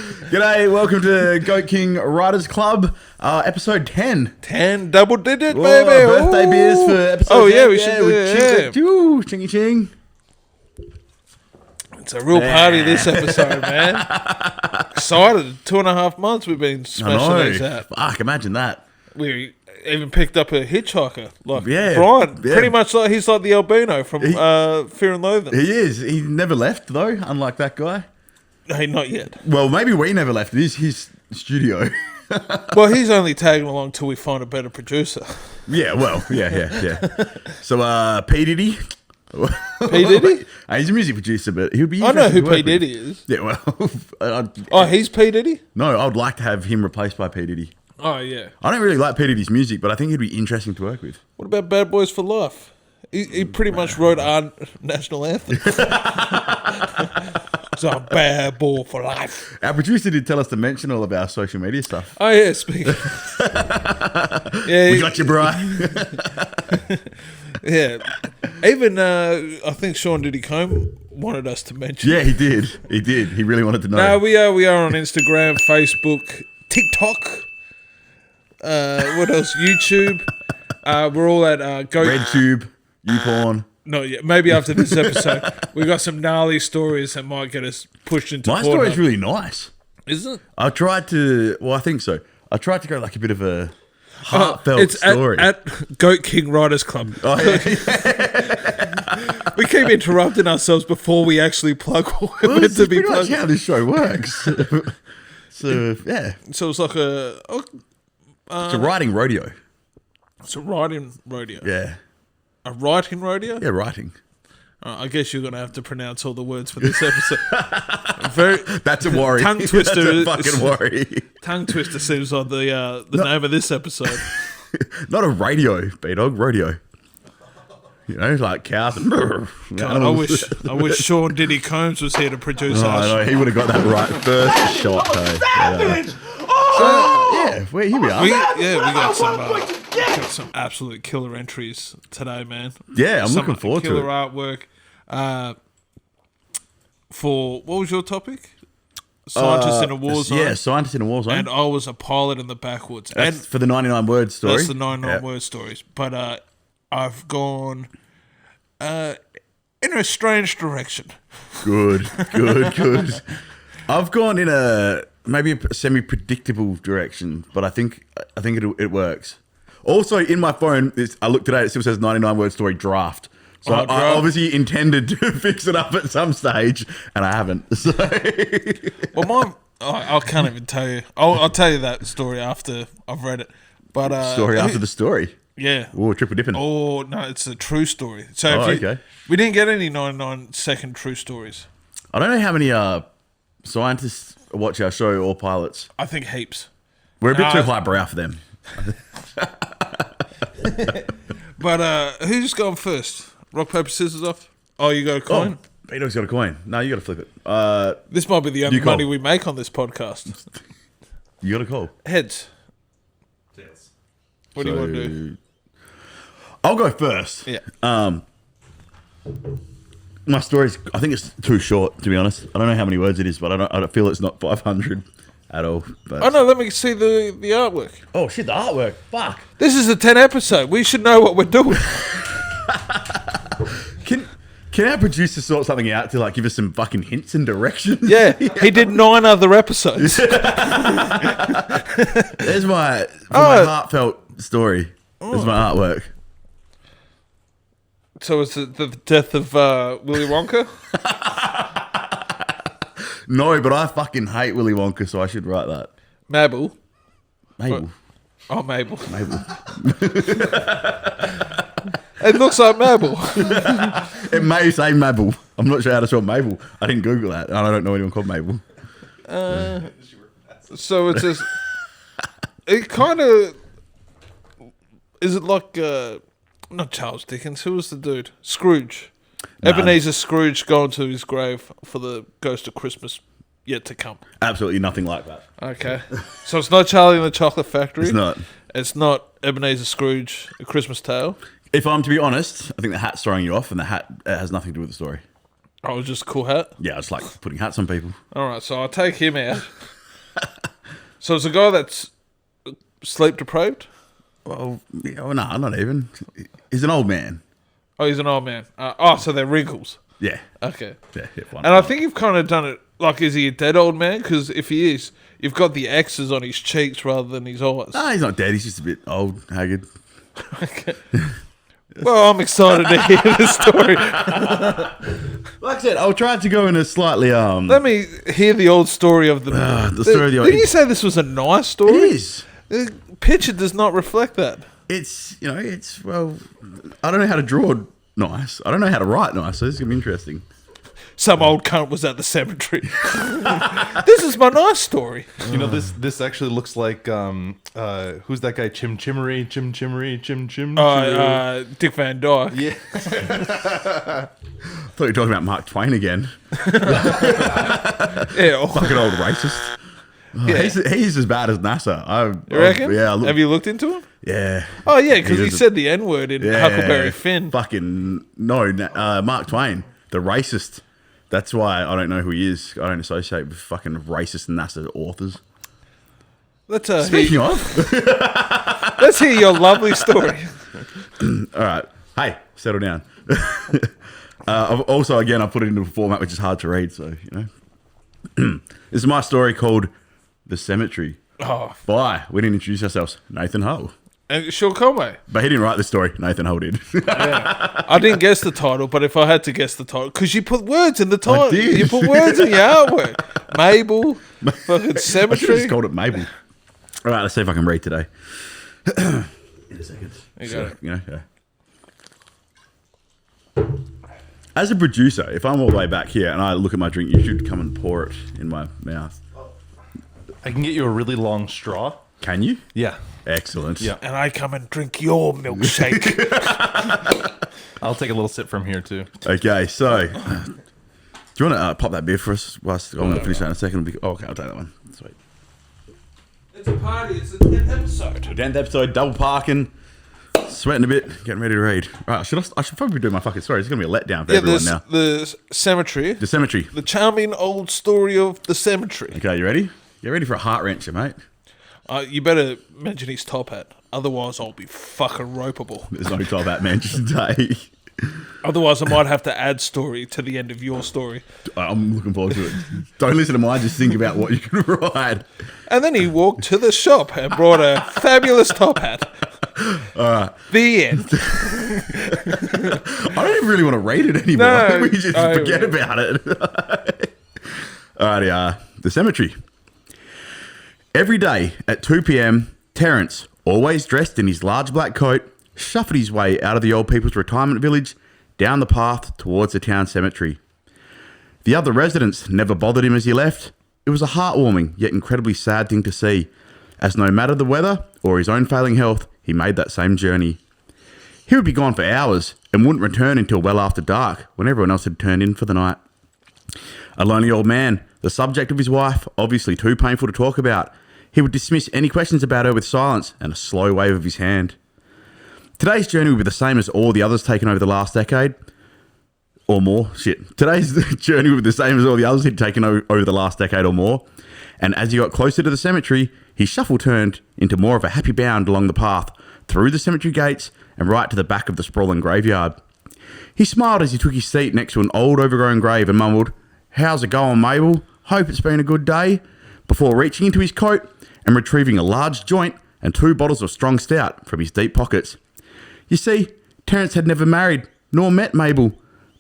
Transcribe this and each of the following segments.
G'day, welcome to Goat King Riders Club, episode 10. 10 double digit, Whoa, baby. birthday Ooh. beers for episode 10. Oh, yeah, we should do it. Ooh, chingy ching. It's a real party this episode, man. Excited. 2.5 months we've been smashing these out. Fuck, imagine that. We even picked up a hitchhiker. Like Yeah, Brian. yeah. Pretty much like he's like the albino from Fear and Loathing. He is. He never left, though, unlike that guy. Hey, not yet. Well, maybe we never left. It is his studio. Well, he's only tagging along till we find a better producer. Yeah, well, yeah. So, P. Diddy. P. Diddy? He's a music producer, but he would be I know interesting who to work P. with. Diddy is. Yeah, well. Oh, he's P. Diddy? No, I would like to have him replaced by P. Diddy. Oh, yeah. I don't really like P. Diddy's music, but I think he'd be interesting to work with. What about Bad Boys for Life? He pretty much wrote our national anthem. It's a bad boy for life. Our producer did tell us to mention all of our social media stuff. Oh, yeah, speaking. Yeah, We got you, bro. yeah. Even, I think Sean Diddy Combe wanted us to mention. Yeah, he did. He really wanted to know. No, we are on Instagram, Facebook, TikTok. What else? YouTube. We're all at RedTube, YouPorn. No, yeah, maybe after this episode, we got some gnarly stories that might get us pushed into. My story's really nice. Isn't it? I tried to. Well, I think so. I tried to go like a bit of a heartfelt it's story. at Goat King Riders Club. Oh, yeah. We keep interrupting ourselves before we actually plug what we're Well, meant this to is be pretty much plugging. how this show works. So yeah, So it's like it's a writing rodeo. it's a riding rodeo. Yeah, A writing rodeo? yeah, writing. I guess you're going to have to pronounce all the words for this episode. Very That's a worry. Tongue twister. That's a fucking worry. Tongue twister seems like the name of this episode. Not a radio, B-Dog, rodeo. You know, like cows and God, I wish Sean Diddy Combs was here to produce our no, he would have got that right first shot. Yeah, well, here we are. we got some absolute killer entries today, man. Yeah, I'm Some looking forward to killer it. artwork. For what was your topic? Scientist in a war zone. Yeah, scientist in a war zone. And I was a pilot in the backwoods. That's And for the 99 word story. that's the 99 Yeah. word stories. But I've gone in a strange direction. Good. I've gone in a maybe a semi-predictable direction, but I think it works. Also, in my phone, I looked today. It still says 99 word story draft. So I draft. obviously intended to fix it up at some stage, and I haven't. So Well, I can't even tell you. I'll tell you that story after I've read it. But story after the story. Yeah. Oh, triple dipping. Oh, no, it's a true story. So Okay. We didn't get any 99-second true stories. I don't know how many scientists watch our show or pilots. I think heaps. We're a bit too highbrow for them. But who's gone first? Rock, paper, scissors off? Oh, you got a coin? Oh, B-Dog's got a coin. No, you got to flip it. This might be the only You call. money we make on this podcast. You got a call. Heads. What do you want to do? I'll go first. Yeah. My story's, I think it's too short, to be honest. I don't know how many words it is, but I don't feel it's not 500 at all. But. Oh, no, let me see the artwork. Oh, shit, the artwork. Fuck. This is a 10 episode. We should know what we're doing. Can our producer sort something out to like give us some fucking hints and directions? Yeah, he did 9 other episodes. There's my heartfelt story. There's my artwork. So it's the death of Willy Wonka? No, but I fucking hate Willy Wonka, so I should write that. Mabel. Mabel. Oh, Mabel. Mabel. It looks like Mabel. It may say Mabel. I'm not sure how to spell Mabel. I didn't Google that, and I don't know anyone called Mabel. So it's just... It kind of... Is it like... not Charles Dickens. Who was the dude? Scrooge. No. Ebenezer Scrooge going to his grave for the ghost of Christmas yet to come. Absolutely nothing like that. Okay. So it's not Charlie and the Chocolate Factory. It's not. It's not Ebenezer Scrooge, A Christmas Tale. If I'm to be honest, I think the hat's throwing you off, and the hat has nothing to do with the story. Oh, it was just a cool hat? Yeah, I just like putting hats on people. All right, so I'll take him out. So it's a guy that's sleep deprived? Well, yeah, well, no, not even. He's an old man. Oh, he's an old man. So they're wrinkles. Yeah. Okay. Yeah, And I think you've kind of done it, like, is he a dead old man? Because if he is, you've got the X's on his cheeks rather than his eyes. No, he's not dead. He's just a bit old, haggard. Okay. Well, I'm excited to hear the story. Like I said, I'll try to go in a slightly Let me hear the old story of the story of the old. Didn't you say this was a nice story? It is. The picture does not reflect that. It's well, I don't know how to draw nice. I don't know how to write nice. So this is gonna be interesting. Some old cunt was at the cemetery. This is my nice story. You know, this actually looks like who's that guy? Chim Chim Chim. Dick Van Dyke. Yeah. I thought you were talking about Mark Twain again. Yeah. Fucking old racist. Yeah. He's as bad as NASA. You reckon? Yeah. Have you looked into him? Yeah. Oh, yeah, because he does said the N-word in Huckleberry Finn. Fucking no, Mark Twain, the racist. That's why I don't know who he is. I don't associate with fucking racist NASA authors. Speaking of, let's hear your lovely story. all right. Hey, settle down. I've also, again, I put it into a format which is hard to read, so this is my story called "The Cemetery." Oh, By, we didn't introduce ourselves, Nathan Hull. and Sean Conway. But he didn't write the story. Nathan Hull did. Yeah. I didn't guess the title, but if I had to guess the title, because you put words in the title, I did. you put words in your artwork. Mabel, fucking I should cemetery. have just called it Mabel. All right, let's see if I can read today. In a second. As a producer, if I'm all the way back here and I look at my drink, you should come and pour it in my mouth. I can get you a really long straw. Can you? Yeah. Excellent. Yeah. And I come and drink your milkshake. I'll take a little sip from here too. Okay, so do you want to pop that beer for us? Whilst I'm going to finish that in a second. Okay, I'll take that one. Sweet. It's a party. It's the 10th episode. 10th episode, double parking, sweating a bit, getting ready to read. All right, I should probably do my fucking story. It's going to be a letdown for everyone now. The cemetery. The cemetery. The charming old story of the cemetery. Okay, you ready? You ready for a heart wrencher, mate? You better mention his top hat. Otherwise, I'll be fucking ropeable. There's no top hat mentioned today. Otherwise, I might have to add story to the end of your story. I'm looking forward to it. Don't listen to mine, just think about what you can write. And then he walked to the shop and brought a fabulous top hat. All right. The end. I don't even really want to rate it anymore. No, We just forget about it. Alrighty, the cemetery. Every day at 2 p.m, Terence, always dressed in his large black coat, shuffled his way out of the old people's retirement village, down the path towards the town cemetery. The other residents never bothered him as he left. It was a heartwarming yet incredibly sad thing to see, as no matter the weather or his own failing health, he made that same journey. He would be gone for hours and wouldn't return until well after dark, when everyone else had turned in for the night. A lonely old man, the subject of his wife, obviously too painful to talk about, he would dismiss any questions about her with silence and a slow wave of his hand. Today's journey will be the same as all the others taken over the last decade. Or more. Today's journey will be the same as all the others he'd taken over the last decade or more. And as he got closer to the cemetery, his shuffle turned into more of a happy bound along the path, through the cemetery gates, and right to the back of the sprawling graveyard. He smiled as he took his seat next to an old overgrown grave and mumbled, "How's it going, Mabel? Hope it's been a good day," before reaching into his coat and retrieving a large joint and 2 bottles of strong stout from his deep pockets. You see, Terence had never married nor met Mabel,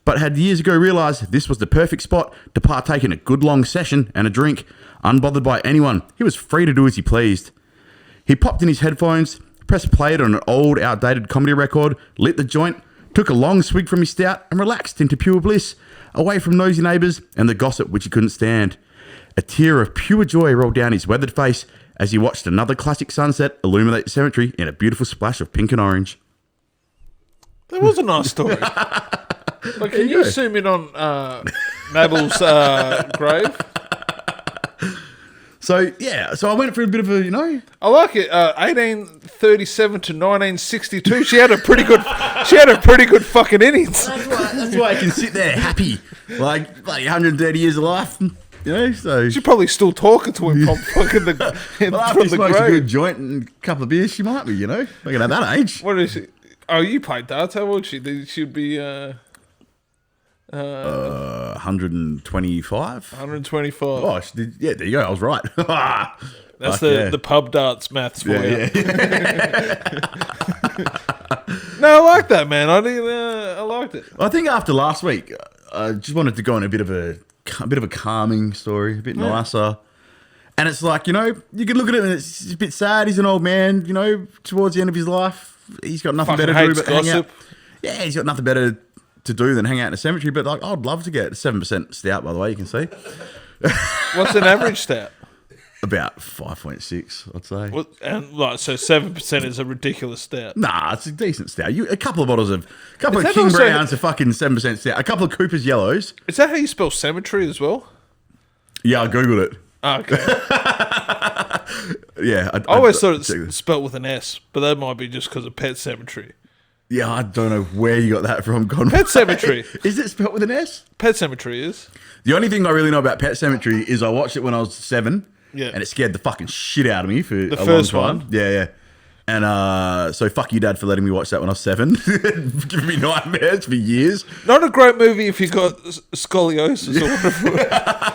but had years ago realised this was the perfect spot to partake in a good long session and a drink, unbothered by anyone. He was free to do as he pleased. He popped in his headphones, pressed play on an old, outdated comedy record, lit the joint, took a long swig from his stout and relaxed into pure bliss, away from nosy neighbours and the gossip which he couldn't stand. A tear of pure joy rolled down his weathered face as he watched another classic sunset illuminate the cemetery in a beautiful splash of pink and orange. That was a nice story. But can you zoom in on Mabel's grave? So yeah, so I went for a bit of a, I like it. 1837 to 1962. She had a pretty good. She had a pretty good fucking innings. That's why I can sit there happy, like 130 years of life, So She's probably still talking to him from fucking the well, after from he the smokes a grave. good joint and a couple of beers, she might be, Looking at that age. What is she? Oh, you played darts. How old is she? She'd be 125. 125. Oh, she did, yeah. There you go. I was right. That's Fuck the pub darts maths for you. yeah. No, I like that, man. I liked it. I think after last week, I just wanted to go on a bit of a calming story, a bit nicer. And it's like, you can look at it and it's a bit sad. He's an old man, towards the end of his life. He's got nothing Fucking better to do hates but hang out. gossip. Yeah, he's got nothing better to do than hang out in a cemetery. But like, I'd love to get 7% stout, by the way, you can see. What's an average stat? About 5.6, I'd say. And like, so 7% is a ridiculous stat. Nah, it's a decent stout. A couple of bottles of, a couple Is of that King also- Browns are fucking 7% stout. A couple of Cooper's Yellows. Is that how you spell cemetery as well? Yeah, I googled it. Oh, okay. Yeah, I always thought check it's this. spelt with an S, but that might be just because of Pet Cemetery. Yeah, I don't know where you got that from, Conway. Pet Cemetery. Is it spelled with an S? Pet Cemetery is. The only thing I really know about Pet Cemetery is I watched it when I was 7. Yeah. And it scared the fucking shit out of me for a first long time. one? Yeah. And so fuck you, Dad, for letting me watch that when I was 7. Giving me nightmares for years. Not a great movie if you've got scoliosis or whatever.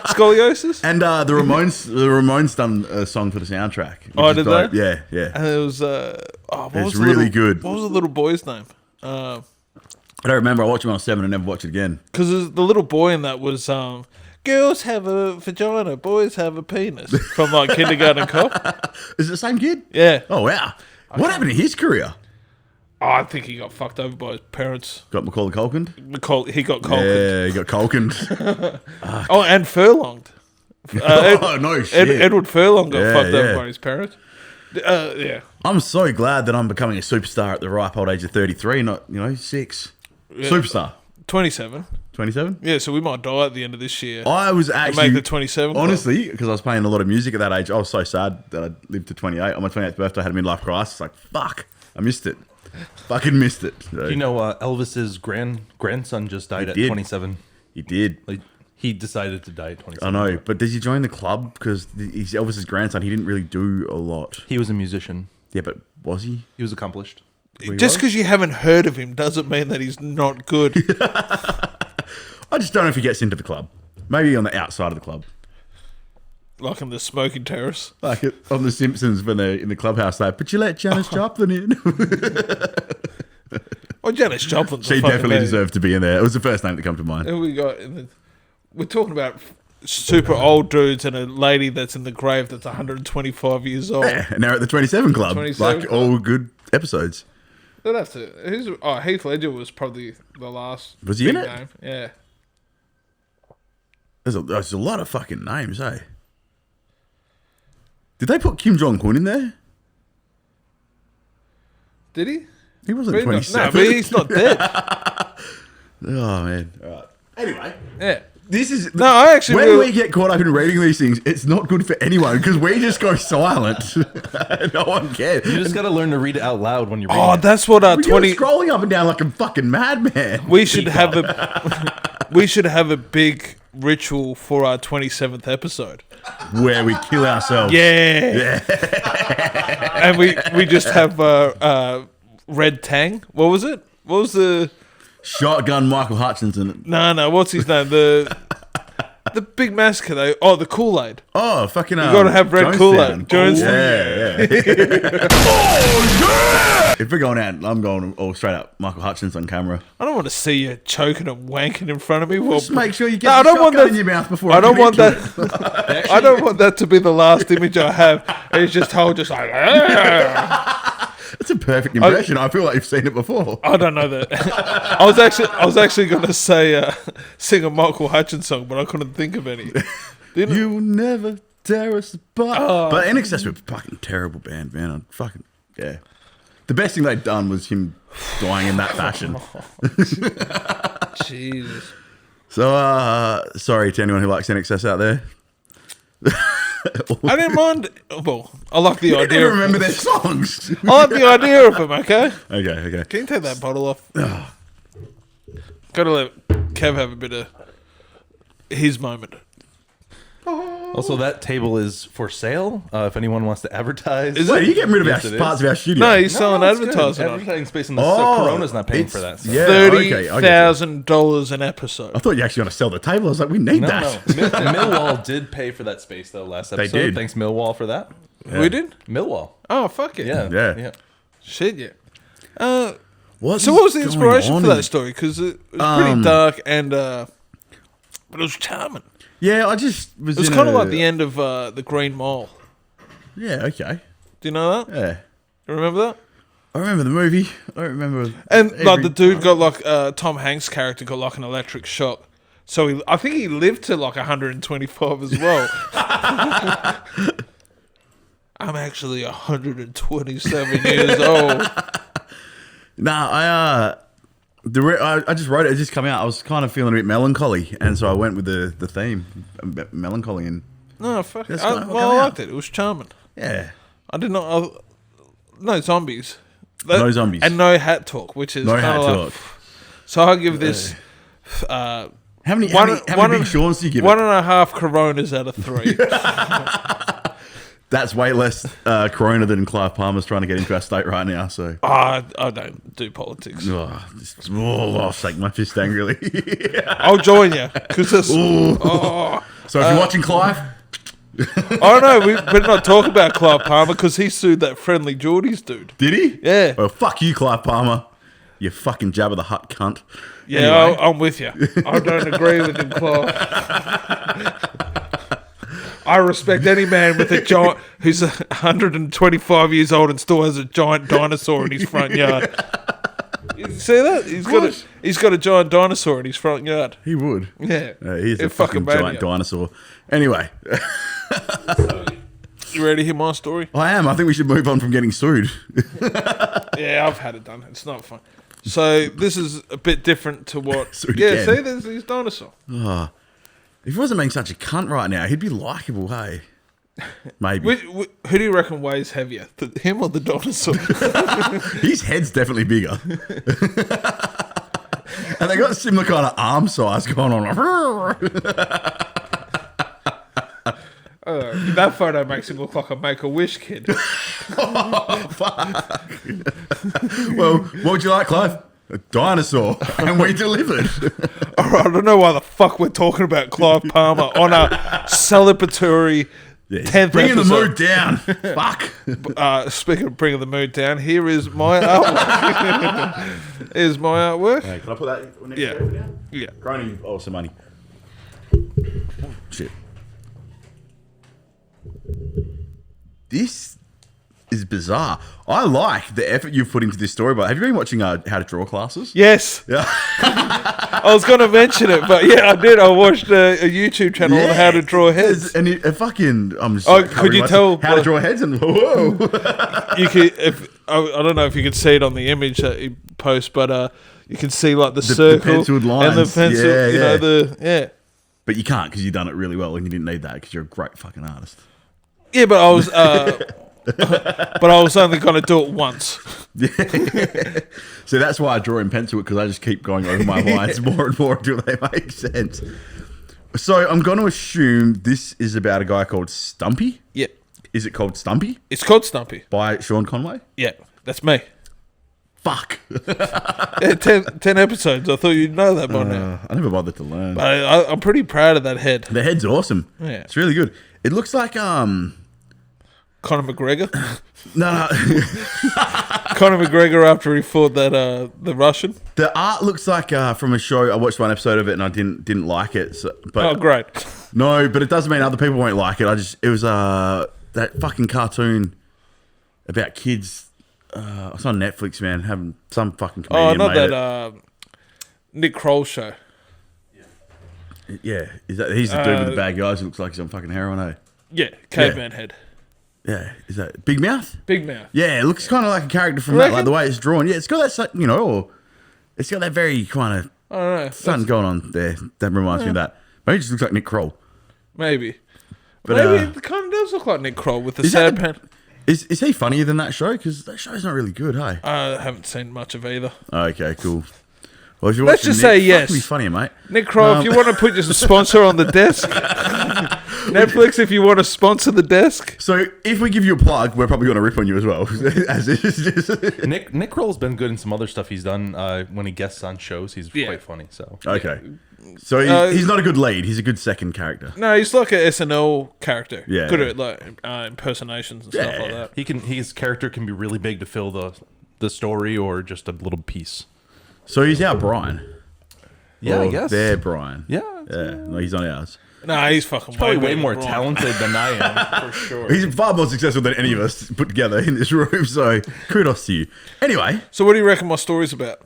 Scoliosis? And the Ramones done a song for the soundtrack. which Oh, is did dope. they? Yeah, yeah. And it was, what It's was the really little- good. What was the little boy's name? I don't remember. I watched it when I was 7 and never watched it again. Because the little boy in that was, girls have a vagina, boys have a penis. From like Kindergarten Cop. Is it the same kid? Yeah. Oh, wow. What happened to his career? Oh, I think he got fucked over by his parents. Got Macaulay Culkin? He got colked. Yeah, he got Culkin. Oh, and furlonged. Oh, no shit. Edward Furlong got Yeah, fucked over yeah. by his parents. Yeah. I'm so glad that I'm becoming a superstar at the ripe old age of 33, not, 6. Superstar. 27. 27? Yeah, so we might die at the end of this year. I was and actually... make the 27 club. Honestly, because I was playing a lot of music at that age, I was so sad that I lived to 28. On my 28th birthday, I had a midlife crisis. Like, fuck. I missed it. Fucking missed it. So, Elvis's grandson just died at did. 27. he did. Like, he decided to die at I 27. know. But does he join the club? Because he's Elvis's grandson. He didn't really do a lot. He was a musician. Yeah, but was he? He was accomplished. Just because you haven't heard of him doesn't mean that he's not good. I just don't know if he gets into the club. Maybe on the outside of the club. Like in the smoking terrace. Like on The Simpsons when they're in the clubhouse, like, but you let Janis Joplin in. Oh, Janis Joplin. She definitely deserved to be in there. It was the first name that came to mind. Who we got? We're talking about super old dudes and a lady that's in the grave that's 125 years old. Yeah, and they're at the 27 Club. 27 like Club. all good episodes. They'd have to. Heath Ledger was probably the last. Was he in big it? name. Yeah. There's a lot of fucking names, eh? Did they put Kim Jong-un in there? Did he? He wasn't But 27. No, but he's not dead. Oh, man. All right. Anyway. Yeah. This is... No, I actually When will- we get caught up in reading these things, it's not good for anyone because we just go silent. No one cares. You just got to learn to read it out loud when you're reading Oh, it. that's what our You're 20. scrolling up and down like a fucking madman. We should have a. We should have a big ritual for our 27th episode. Where we kill ourselves. Yeah. And we just have Red Tang. What was it? What was the? Shotgun Michael Hutchinson. No. What's his name? The big massacre. The Kool-Aid. Oh, fucking... You gotta have red Kool-Aid. Jonestown. Yeah. If we're going out, I'm going all straight up Michael Hutchins on camera. I don't want to see you choking and wanking in front of me. Well, Just make sure you get No, I the don't want shotgun that- in your mouth before I don't get want into that. it. I don't want that to be the last image I have. It's just whole, just like. It's a perfect impression. I feel like you've seen it before. I don't know that. I was actually going to say sing a Michael Hutchins song, but I couldn't think of any. You will never tear us apart. Oh. But NXS were a fucking terrible band, man. I'm fucking... Yeah. The best thing they'd done was him dying in that fashion. Jesus. So, sorry to anyone who likes NXS out there. I didn't mind. Well, I like the You idea. never Of remember their songs. I like the idea of them. Okay. Okay. Can you take that bottle off? Gotta let Kev have a bit of his moment. Also, that table is for sale. If anyone wants to advertise, Wait, are you getting rid of Yes, it parts is. of our studio? No, he's selling it's good. advertising. On Advertising space in the Oh, Corona's not paying for that. it's- So. yeah. okay, I get you. $30,000 an episode. I thought you were actually going to sell the table. I was like, we need No, that. no. Millwall did pay for that space though last episode. did. Thanks Millwall for that. We did? Millwall. Oh, fuck it. Yeah. Yeah. Shit, yeah. What So is what was the going inspiration on for in- that story? Because it was pretty dark and... but it was charming. Yeah, I just was. It was in kind of a- like the end of the Green Mile. Yeah. Okay. Do you know that? Yeah. You remember that? I remember the movie. I don't remember. And like every- the dude got like Tom Hanks' character got like an electric shock. So I think he lived to like 125 as well. I'm actually 127 years old. Nah, I just wrote it. It just come out. I was kind of feeling a bit melancholy, and so I went with the theme, melancholy, and No, fuck it. That's I, gonna well, come I out. liked it. It was charming. yeah, I did not. No zombies. No zombies. And no hat talk, which is no kinda hat like, talk. So I'll give this How many one big Sean's do you give one it? and a half Coronas out of 3. That's way less Corona than Clive Palmer's trying to get into our state right now. So, I don't do politics. I'll shake my fist angrily. I'll join you because So, if you're watching Clive, I don't know. We better not talk about Clive Palmer because he sued that friendly Geordies dude. did he? Yeah. Well, fuck you, Clive Palmer. You fucking Jabba the Hutt cunt. Yeah, Anyway. I'm with you. I don't agree with him, Clive. I respect any man with a giant who's 125 years old and still has a giant dinosaur in his front yard. You see that? He's got a giant dinosaur in his front yard. He would. Yeah, He's a It fucking giant maniac. dinosaur. Anyway, You ready to hear my story? I am. I think we should move on from getting sued. Yeah, I've had it done. It's not fun. So this is a bit different to what. So he Yeah, can. see, there's his dinosaur. If he wasn't being such a cunt right now, he'd be likable, hey? Maybe. Who do you reckon weighs heavier, him or the dinosaur? His head's definitely bigger. And they got a similar kind of arm size going on. That photo makes him look like a Make-A-Wish kid. Oh, fuck. Well, what would you like, Clive? A dinosaur. And we delivered. All right, I don't know why the fuck we're talking about Clive Palmer on a celebratory 10th Bringing episode. the mood down. Fuck. Speaking of bringing the mood down, here is my artwork. Here's my artwork. Hey, can I put that next Yeah. to you now? Yeah. Crony, oh, some money. Oh, shit. This is bizarre. I like the effort you've put into this story, but have you been watching How to Draw classes? Yes. Yeah. I was going to mention it, but yeah, I did. I watched a YouTube channel on how to draw heads. And it fucking, I'm just Oh, like, could you tell- how to draw heads and whoa. You could, I don't know if you could see it on the image that he posts, but you can see like the circle penciled and the lines. pencil. Yeah, you know yeah. But you can't because you've done it really well and you didn't need that because you're a great fucking artist. Yeah, but I was, but I was only going to do it once. So that's why I draw in pencil because I just keep going over my lines more and more until they make sense. So I'm going to assume this is about a guy called Stumpy. Yeah, Is it called Stumpy it's called Stumpy. by Sean Conway? Yeah, that's me. Fuck. Yeah, 10 episodes. I thought you'd know that by now. I never bothered to learn. But I'm pretty proud of that head. The head's awesome. Yeah. It's really good. It looks like Conor McGregor. no. Conor McGregor after he fought that the Russian. The art looks like from a show. I watched one episode of it and I didn't like it. So, but Oh, great. no, but it doesn't mean other people won't like it. It was that fucking cartoon about kids. It's on Netflix, man. Having some fucking comedian Oh, not made that Nick Kroll show. it. Yeah, he's the dude with the bad guys who looks like he's on fucking heroin, eh? Yeah, caveman head. Yeah, is that Big Mouth? Big mouth. Yeah, it looks kind of like a character from Reckon? that, like the way it's drawn. Yeah, it's got that, it's got that very kind of I don't know. something going on there. That reminds me of that. Maybe it just looks like Nick Kroll. Maybe. But Maybe it kind of does look like Nick Kroll with the Is sad that pen. is he funnier than that show? Because that show's not really good, hey? I haven't seen much of either. Okay, cool. Well, if you're Let's watching just Nick, say yes. fuck me funnier, mate. Nick Kroll, if you want to put your sponsor on the desk. Netflix, if you want to sponsor the desk. So if we give you a plug, we're probably going to rip on you as well. As is. Nick Kroll's been good in some other stuff he's done when he guests on shows. He's quite funny. So Okay. So he's not a good lead. He's a good second character. No, he's like an SNL character. Yeah. Good at like impersonations and stuff like that. his character can be really big to fill the story or just a little piece. So he's our Brian. Yeah, Or I guess. Their Brian. Yeah. No, he's on ours. Nah, he's fucking Probably way better more than Brian. talented than I am, for sure. He's far more successful than any of us put together in this room. So kudos to you. Anyway, So what do you reckon my story's about?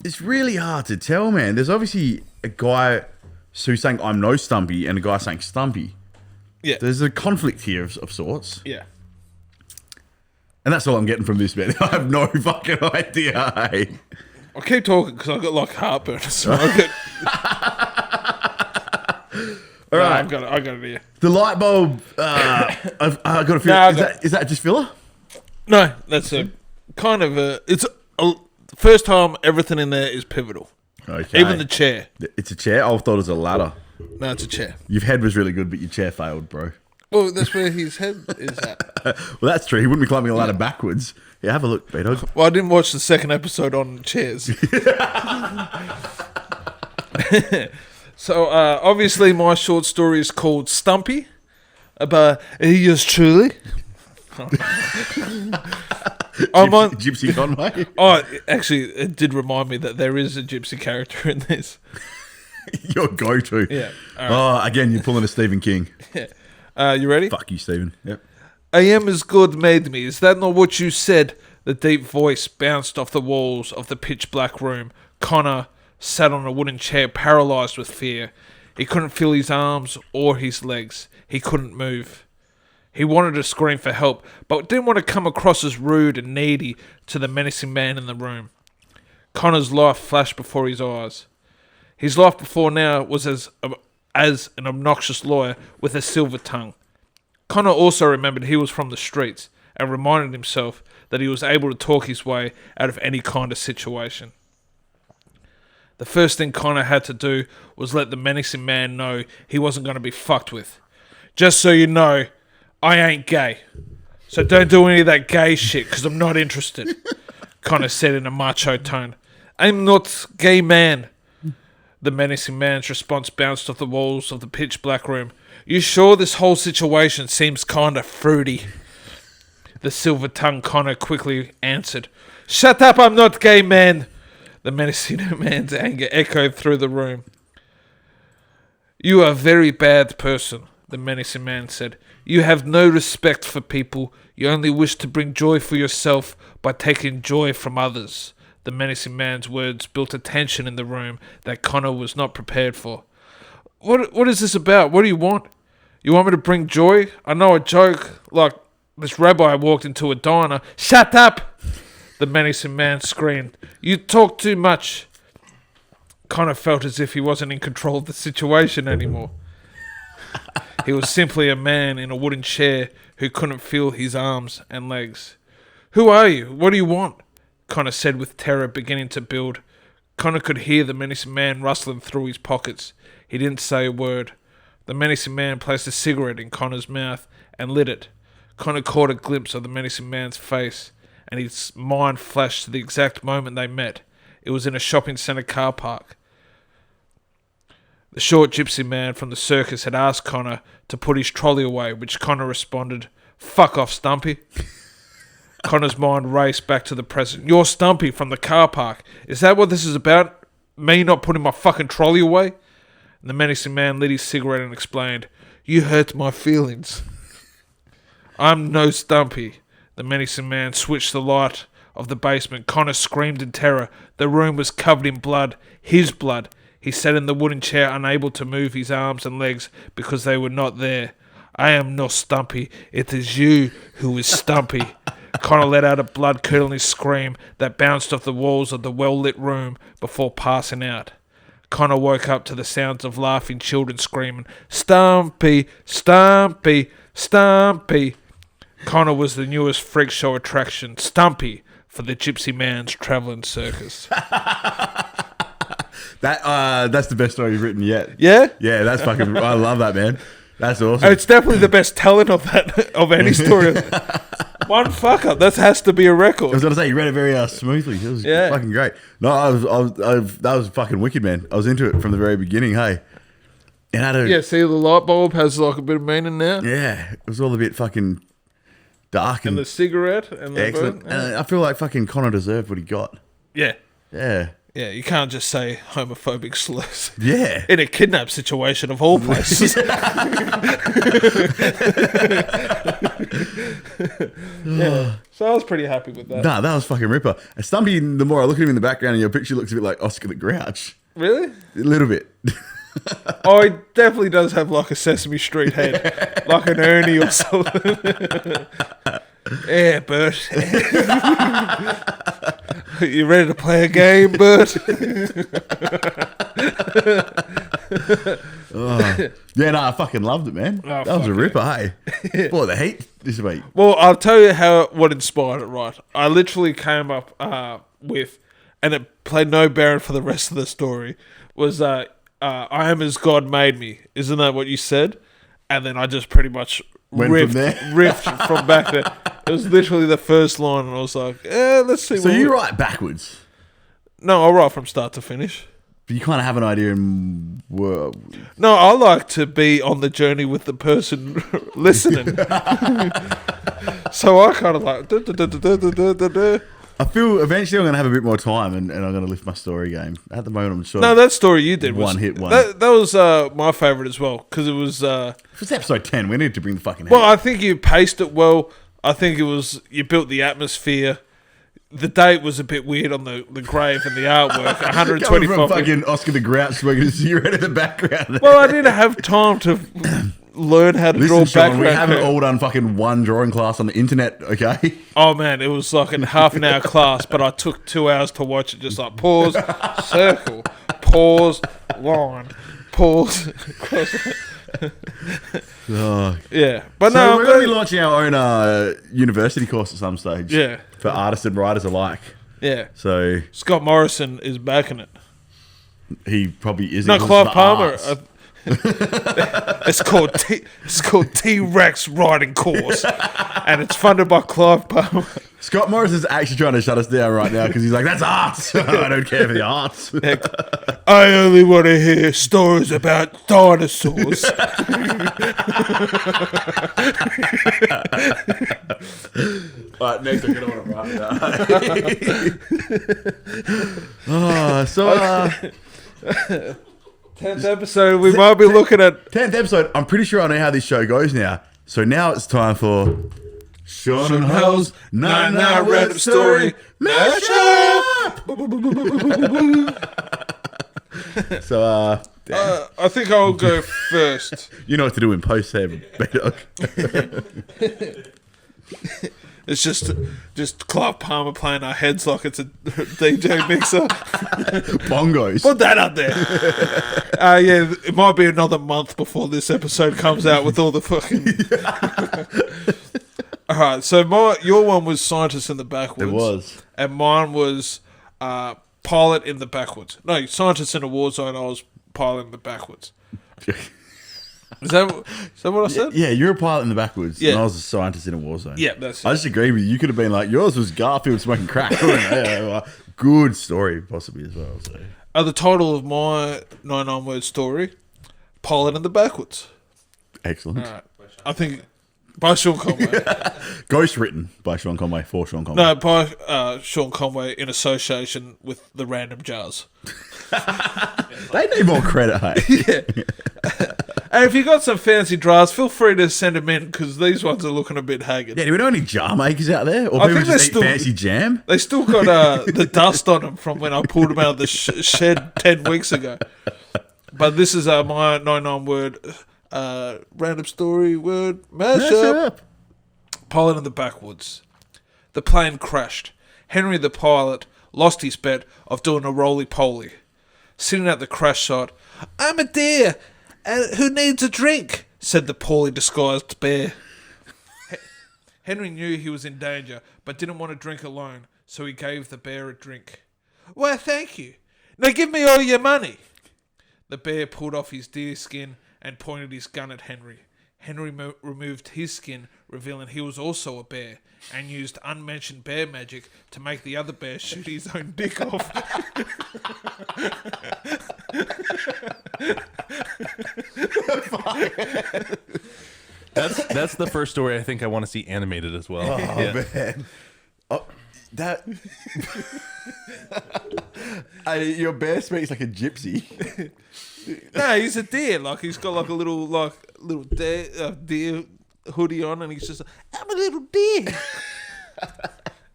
it's really hard to tell, man. There's obviously a guy who's saying I'm no Stumpy and a guy saying Stumpy. Yeah. There's a conflict here of sorts. Yeah. And that's all I'm getting from this, man. I have no fucking idea. Hey. I'll keep talking because I've got like heartburn. So I get... All right. I got it here. The light bulb, I've got a feeling. No, is that just filler? No, that's a kind of a... It's a first time everything in there is pivotal. Okay. Even the chair. It's a chair? I thought it was a ladder. No, it's a chair. Your head was really good, but your chair failed, bro. Well, that's where his head is at. Well, that's true. He wouldn't be climbing a ladder backwards. Yeah, have a look, B-Dog. Well, I didn't watch the second episode on chairs. So, obviously, my short story is called Stumpy. About yours truly. I'm on. Gypsy Conway. Oh, actually, it did remind me that there is a gypsy character in this. Your go-to. Yeah. Oh, again, you're pulling a Stephen King. You ready? Fuck you, Stephen. Yep. I am as God made me. Is that not what you said? The deep voice bounced off the walls of the pitch black room. Connor sat on a wooden chair, paralyzed with fear. He couldn't feel his arms or his legs. He couldn't move. He wanted to scream for help, but didn't want to come across as rude and needy to the menacing man in the room. Connor's life flashed before his eyes. His life before now was as an obnoxious lawyer with a silver tongue. Connor also remembered he was from the streets and reminded himself that he was able to talk his way out of any kind of situation. The first thing Connor had to do was let the menacing man know he wasn't going to be fucked with. Just so you know, I ain't gay. So don't do any of that gay shit because I'm not interested, Connor said in a macho tone. I'm not gay man. The menacing man's response bounced off the walls of the pitch black room. You sure this whole situation seems kinda fruity? The silver-tongued Connor quickly answered. Shut up, I'm not gay, man. The menacing man's anger echoed through the room. You are a very bad person, the menacing man said. You have no respect for people. You only wish to bring joy for yourself by taking joy from others. The menacing man's words built a tension in the room that Connor was not prepared for. What is this about? What do you want? You want me to bring joy? I know a joke like this rabbi walked into a diner. Shut up! The menacing man screamed. You talk too much. Connor felt as if he wasn't in control of the situation anymore. He was simply a man in a wooden chair who couldn't feel his arms and legs. Who are you? What do you want? Connor said with terror beginning to build. Connor could hear the menacing man rustling through his pockets. He didn't say a word. The menacing man placed a cigarette in Connor's mouth and lit it. Connor caught a glimpse of the menacing man's face, and his mind flashed to the exact moment they met. It was in a shopping centre car park. The short gypsy man from the circus had asked Connor to put his trolley away, which Connor responded, "Fuck off, Stumpy." Connor's mind raced back to the present. You're Stumpy from the car park. Is that what this is about? Me not putting my fucking trolley away? And the menacing man lit his cigarette and explained, You hurt my feelings. I'm no Stumpy. The menacing man switched the light of the basement. Connor screamed in terror. The room was covered in blood. His blood. He sat in the wooden chair, unable to move his arms and legs because they were not there. I am no Stumpy. It is you who is Stumpy. Connor let out a blood-curdling scream that bounced off the walls of the well-lit room before passing out. Connor woke up to the sounds of laughing children screaming, "Stumpy, Stumpy, Stumpy." Connor was the newest freak show attraction, Stumpy, for the Gypsy Man's travelling circus. That's the best story you've written yet. Yeah? Yeah, that's fucking. I love that, man. That's awesome. It's definitely the best telling of any story. One fuck up. That has to be a record. I was gonna say you read it very smoothly. It was fucking great. No, that was fucking wicked, man. I was into it from the very beginning. Hey, it had a See, the light bulb has like a bit of meaning now. yeah. It was all a bit fucking dark And and, the cigarette and the excellent. bird. And I feel like fucking Connor deserved what he got. Yeah. Yeah, Yeah, you can't just say homophobic slurs. yeah. In a kidnap situation of all places. Yeah. So I was pretty happy with that. Nah, that was fucking ripper. And Stumpy, the more I look at him in the background, and your picture looks a bit like Oscar the Grouch. Really? A little bit. Oh, he definitely does have like a Sesame Street head. Like an Ernie or something. Yeah, Bert. You ready to play a game, Bert? Yeah, no, I fucking loved it, man. Oh, that was a fuck ripper, hey. Boy, the heat this week. Well, I'll tell you what inspired it, right? I literally came up with, and it played no bearing for the rest of the story, was I am as God made me. Isn't that what you said? And then I just pretty much riffed from back there. It was literally the first line, and I was like, let's see. So you write backwards? No, I'll write from start to finish. But you kind of have an idea in... No, I like to be on the journey with the person listening. So I kind of like... I feel eventually I'm going to have a bit more time and I'm going to lift my story game. At the moment, I'm sure. No, that story you did was... One hit one. That was my favourite as well, because it was... If it's episode 10, we need to bring the fucking... Well, I think you paced it well. I think it was... You built the atmosphere. The date was a bit weird on the grave and the artwork. 125... Coming from fucking Oscar the Grouch smoking a cigarette in the background. Well, I didn't have time to learn how to draw Listen, Sean, background. we haven't all done fucking one drawing class on the internet, okay? Oh man, it was like a half an hour class, but I took 2 hours to watch it. Just like pause, circle, pause, line, pause. Yeah, but So no, we're going to be launching our own university course at some stage. Yeah. For artists and writers alike. Yeah, So Scott Morrison is backing it. he probably isn't. No, because Clive of the Palmer. arts. It's called T-Rex Writing Course, and it's funded by Clive Palmer. Scott Morrison's actually trying to shut us down right now because he's like, that's arts. I don't care for the arts. I only want to hear stories about dinosaurs. All right, next I'm going to want to write that. 10th episode, we might be looking at... 10th episode, I'm pretty sure I know how this show goes now. So now it's time for Sean and Hell's 99 Random Story Mashup! So, I think I'll go first. you know what to do in post there, B-Dog. It's just Clive Palmer playing our heads like it's a DJ mixer. Bongos. Put that up there. Yeah, it might be another month before this episode comes out with all the fucking... All right, so your one was Scientist in the Backwoods. It was. And mine was Pilot in the Backwoods. No, Scientist in a War Zone, I was Pilot in the Backwoods. Is that what I said? Yeah, you're a pilot in the backwoods, Yeah. and I was a scientist in a war zone. Yeah, that's it. I just agree with you. You could have been like, yours was Garfield smoking crack. Good story, possibly, as well. So. The title of my 99-word story, Pilot in the Backwoods. Excellent. All right. I think by Sean Conway. Ghost written by Sean Conway for Sean Conway. No, by Sean Conway in association with the Random Jars. They need more credit, hey? Yeah. And if you got some fancy drafts, feel free to send them in because these ones are looking a bit haggard. Yeah, do we know any jar makers out there? Or I people think just eat they're still- fancy jam? They still got the dust on them from when I pulled them out of the shed 10 weeks ago. But this is my 99-word random story word mashup. Pilot in the Backwoods. The plane crashed. Henry the pilot lost his bet of doing a roly-poly. sitting at the crash site. "I'm a deer, and who needs a drink?" said the poorly disguised bear. Henry knew he was in danger, but didn't want to drink alone, so he gave the bear a drink. "Why, thank you. Now give me all your money." The bear pulled off his deer skin and pointed his gun at Henry. Henry removed his skin, revealing he was also a bear, and used unmentioned bear magic to make the other bear shoot his own dick off. That's the first story I think I want to see animated as well. Oh, Yeah. man. Oh, that... your bear speaks like a gypsy. No, he's a deer. Like he's got like a little deer hoodie on, and he's just like, "I'm a little deer.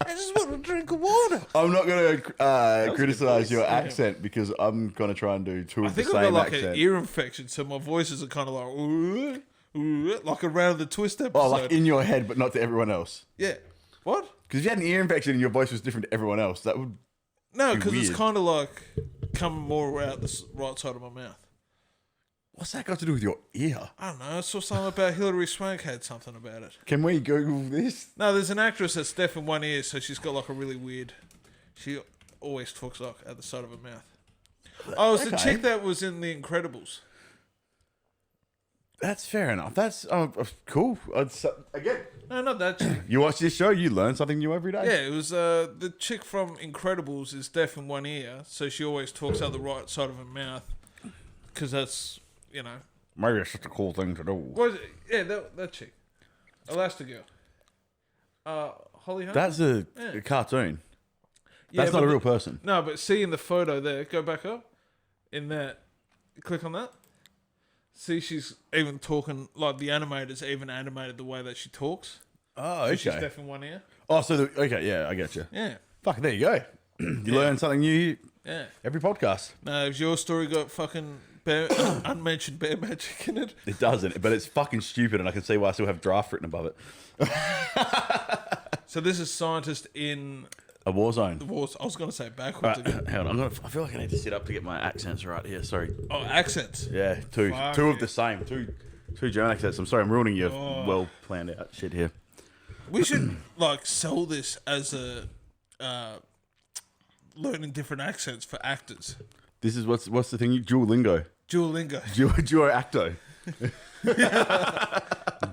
I just want a drink of water." I'm not going to criticize your accent because I'm going to try and do two I of the think I've same got like accent. an ear infection, so my voices are kind of like, "Ooh, ooh," like around the twist episode. Oh, like in your head, but not to everyone else. Yeah. What? Because if you had an ear infection and your voice was different to everyone else, that would... No, Be because it's weird. kind of like coming more out the right side of my mouth. What's that got to do with your ear? I don't know. I saw something about Hilary Swank had something about it. Can we Google this? No, there's an actress that's deaf in one ear, so she's got like a really weird. She always talks like at the side of her mouth. Oh, it's the Okay. chick that was in The Incredibles. That's fair enough. That's cool. Again, No, not that chick. you watch this show, you learn something new every day. Yeah, it was the chick from Incredibles is deaf in one ear, so she always talks out the right side of her mouth, because that's, you know. Maybe it's just a cool thing to do. What was it? Yeah, that chick. Elastigirl. Holly Hunter? That's a cartoon. That's not but a real person. No, but see in the photo there, go back up. In that, click on that. See, she's even talking, like the animators even animated the way that she talks. Oh, So okay. she's deaf in one ear. Oh, so okay, yeah, I get you. Yeah. Fuck, there you go. You learn something new Yeah. every podcast. Now, has your story got fucking unmentioned bear magic in it? It doesn't, but it's fucking stupid, and I can see why I still have draft written above it. So this is scientist in A war zone. the wars. I was going to say backwards again. Hang on, I feel like I need to sit up to get my accents right here. Sorry. Oh, accents. Yeah, two Fuck of yeah. the same. Two German accents. I'm sorry, I'm ruining your Oh. well planned out shit here. We should like sell this as a learning different accents for actors. This is what's the thing? Duolingo. Duolingo. Duo acto.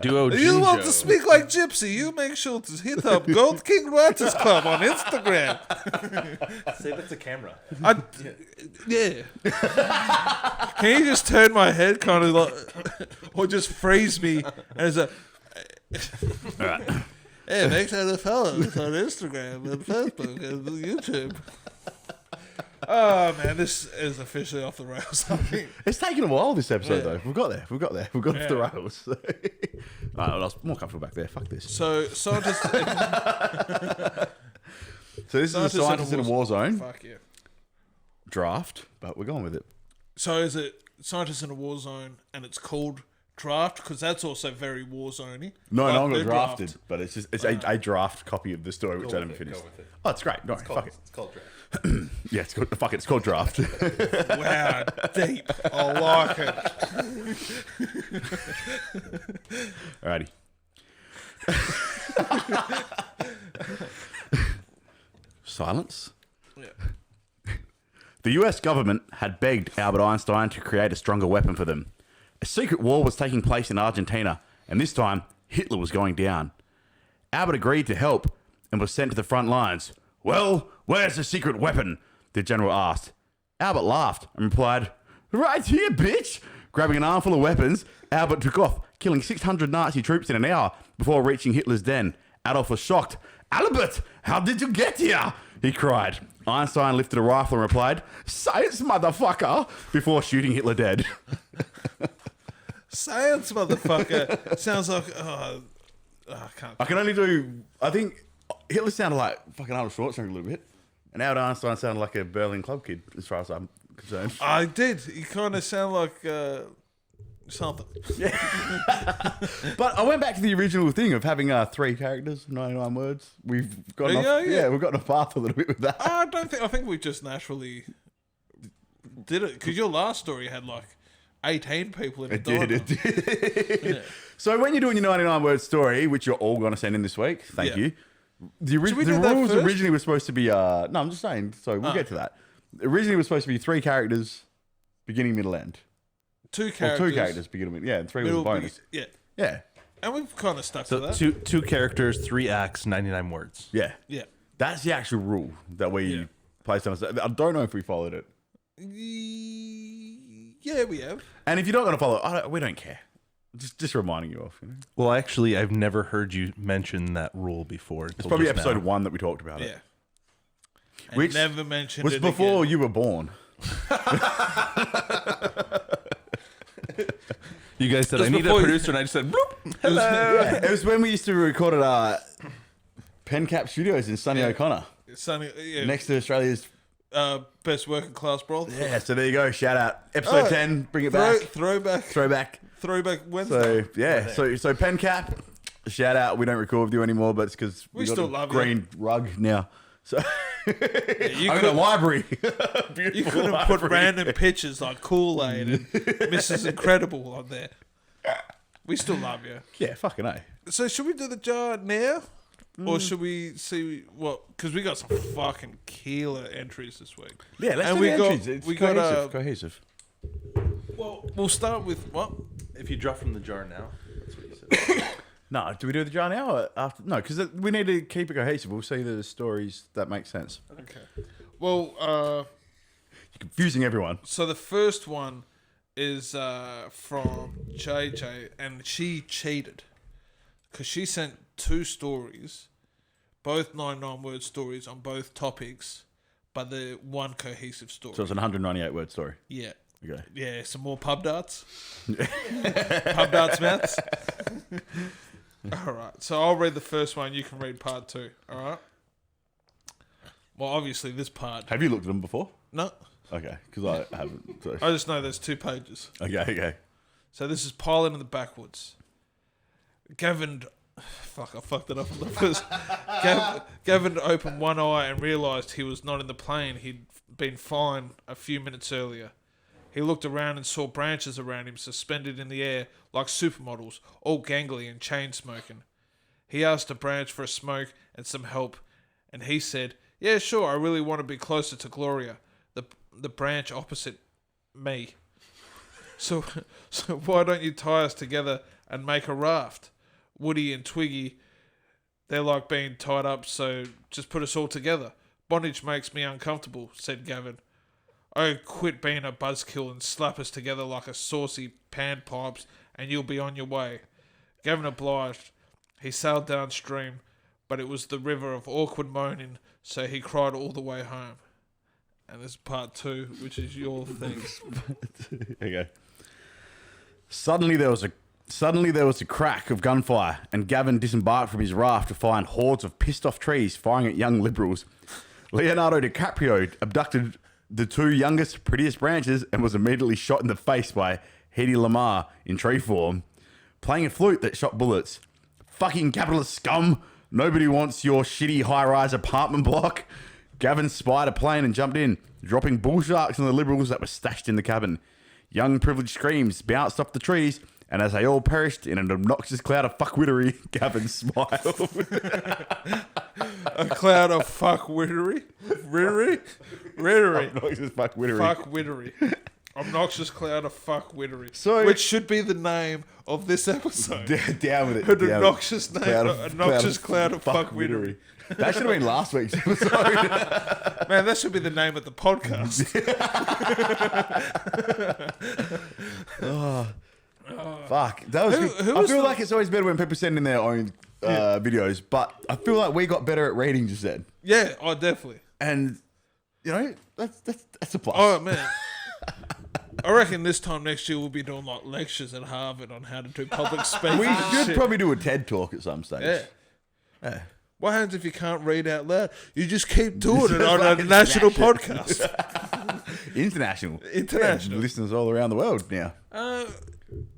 Duo You want Jinjo. to speak like Gypsy? You make sure to hit up Gold King Writers Club on Instagram. Say that to camera. Yeah. Can you just turn my head kind of like, or just freeze me as a. Hey, make sure to follow us on Instagram and Facebook and YouTube. Oh man, this is officially off the rails. I think. It's taken a while this episode Yeah. though. We've got there. We've got off the Yeah. rails. Alright, I was more comfortable back there. Fuck this. So scientists. So this is a scientist in a war zone Fuck yeah. draft, but we're going with it. So is it scientists in a war zone and it's called draft? Because that's also very war zoney. No, Like, no one got they're drafted, draft. but it's just a draft copy of the story which I haven't with it, finished. go with it. Oh, it's great. No, fuck it. It's called draft. Yeah, it's called, fuck it. It's called draft. Wow, deep. I like it. Alrighty. Silence. Yeah. The US government had begged Albert Einstein to create a stronger weapon for them. A secret war was taking place in Argentina, and this time Hitler was going down. Albert agreed to help and was sent to the front lines. Well, where's the secret weapon? The general asked. Albert laughed and replied, Right here, bitch! Grabbing an armful of weapons, Albert took off, killing 600 Nazi troops in an hour before reaching Hitler's den. Adolf was shocked. Albert, how did you get here? He cried. Einstein lifted a rifle and replied, Science, motherfucker, before shooting Hitler dead. Science, motherfucker. Sounds like. I can't. I can only do, I think Hitler sounded like fucking Arnold Schwarzenegger a little bit. And Albert Einstein sounded like a Berlin club kid, as far as I'm concerned. I did. You kind of sound like something. But I went back to the original thing of having 3 characters, 99 words. We've gotten Yeah, off, yeah. we've gotten a path a little bit with that. I don't think. I think we just naturally Did it? Because your last story had like 18 people in the It did. Yeah. So when you're doing your 99 word story, which you're all going to send in this week, thank you. The we do that rules first? originally were supposed to be, no, I'm just saying, so we'll get to that. Originally it was supposed to be 3 characters, beginning, middle, end. 2 characters. Or 2 characters, beginning, middle, yeah, and 3 was a bonus. Yeah. And we've kind of stuck to So that. two characters, 3 acts, 99 words. Yeah. Yeah. That's the actual rule that we placed on us. I don't know if we followed it. Yeah, we have. And if you're not going to follow it, we don't care. Just reminding you of. You know? Well, actually, I've never heard you mention that rule before. It's probably episode 1 that we talked about it. Yeah. Which never mentioned was it before again. you were born. You guys said, Just I need a before you- producer, and I just said, bloop. Yeah, it was when we used to record at PenCap Studios in Sunny O'Connor, Sunny, next to Australia's. best working class brothel. Yeah, so there you go. Shout out episode 10. Bring it back. Throwback Wednesday. So yeah, so PenCap. Shout out. We don't record with you anymore, but it's because We got still a love you. green rug now. So You I'm in a could- library. You couldn't put random pictures like Kool-Aid and Mrs. Incredible on there. We still love you. Yeah, fucking A. So should we do the jar now? Or should we see what... Because we got some fucking killer entries this week. Yeah, let's And do we the got- entries. It's we got, cohesive. Well, we'll start with what? If you draw from the jar now, that's what you said. No, do we do the jar now or after? No, because we need to keep it cohesive. We'll see the stories that make sense. Okay. Well, You're confusing everyone. so the first one is from JJ, and she cheated because she sent 2 stories, both 99-word stories on both topics, but they're one cohesive story. So it's an 198 word story. Yeah. Okay. Yeah, some more pub darts. Pub darts maths. All right. So I'll read the first one. You can read part 2. All right. Well, obviously this part. Have you looked at them before? No. Okay, because I haven't. So. I just know there's 2 pages. Okay. So this is piling in the backwoods. Gavin. Fuck, I fucked it up on the first. Gavin opened one eye and realised he was not in the plane he'd been fine a few minutes earlier. He looked around and saw branches around him suspended in the air like supermodels, all gangly and chain-smoking. He asked a branch for a smoke and some help, and he said, "Yeah, sure, I really want to be closer to Gloria, the branch opposite me. So why don't you tie us together and make a raft? Woody and Twiggy, they're like being tied up, so just put us all together. Bondage makes me uncomfortable," said Gavin. "Oh, quit being a buzzkill and slap us together like a saucy panpipes and you'll be on your way." Gavin obliged. He sailed downstream, but it was the river of awkward moaning, so he cried all the way home. And this is part 2, which is your thing. Okay. Suddenly there was a crack of gunfire, and Gavin disembarked from his raft to find hordes of pissed-off trees firing at young liberals. Leonardo DiCaprio abducted the 2 youngest, prettiest branches and was immediately shot in the face by Hedy Lamarr in tree form, playing a flute that shot bullets. Fucking capitalist scum! Nobody wants your shitty high-rise apartment block. Gavin spied a plane and jumped in, dropping bull sharks on the liberals that were stashed in the cabin. Young privileged screams bounced off the trees, and as they all perished in an obnoxious cloud of fuckwittery, Gavin smiled. A cloud of fuckwittery? Rittery? Obnoxious fuckwittery. Fuckwittery. Obnoxious cloud of fuckwittery. So- which should be the name of this episode. Down with it. An down with it. obnoxious name. Obnoxious cloud of fuckwittery. That should have been last week's episode. Man, that should be the name of the podcast. Fuck. That was good. who I was feel the- like it's always better when people send in their own videos, but I feel like we got better at reading just then. Yeah, oh, definitely. And, you know, that's a plus. Oh, man. I reckon this time next year we'll be doing like lectures at Harvard on how to do public speaking. we and should shit. probably do a TED talk at some stage. Yeah. What happens if you can't read out loud? You just keep doing it Just on a fucking national smash it. podcast. International. International. Yeah, listeners all around the world now.